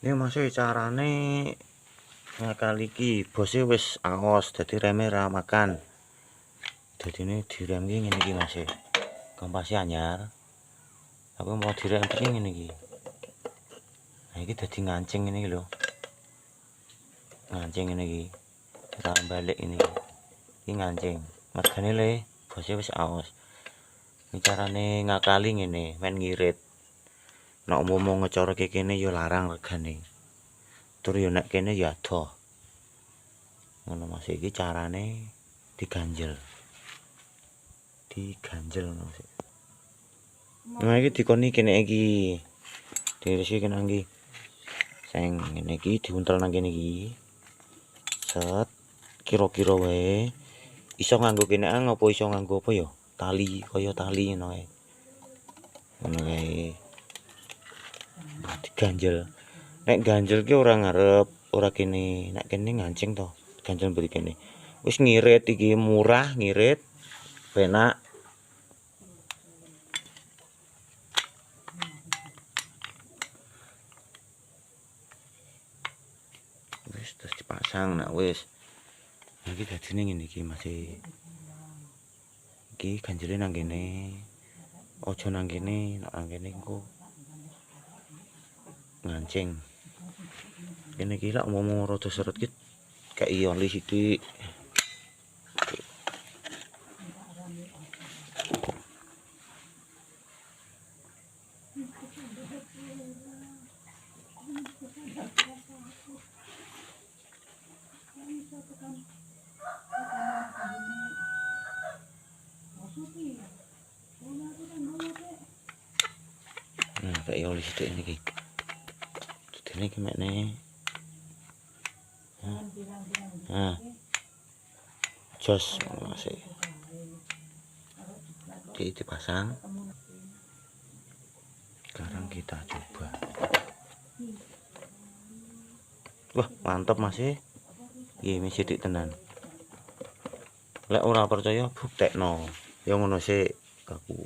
Ini masih carane ngakali iki bose wis aos dadi reme ra makan. Dadi ini direm iki ngene iki Mas. Kompase anyar. Aku mau direm iki ngene iki. Nah iki dadi ngancing ngene iki lho. Ngancing ngene iki. Kita balik ini. Iki ngancing. Mergane le bose wis aos. Ini carane ngakali ngene, men ngirit. Nek umum ngecara kene ya larang regane. Tur yo nek kene ya adoh. Ngono Mas iki carane diganjel. Diganjel Mas. Nah iki dikoni kene iki. Dirisi kene iki. Sing ngene iki diuntel nang kene iki. Set kira-kira wae. Iso nganggo kene apa iso nganggo apa ya? Tali, kaya tali ngono ae. Ngono kae. Diganjel. Nek ganjel ki ora ngarep, ora kene, nek kene ngancing to. Ganjel mburi kene. Wis ngirit iki murah, ngirit. Penak. Wis terus dipasang nak wis. Iki dadine ngene iki masih. Iki ganjele nang kene. Aja nang kene, nek nang kene engko ngancing. Kene iki lak mau rada seret ki kei oli sithik. Nah, kei oli sithik niki. Dene iki mekne. Nah. Jos masih. Dipasang. Sekarang kita coba. Wah, mantap masih. Iki mesti dik tenan. Lek ora percaya buktekno. Ya ngono sik aku.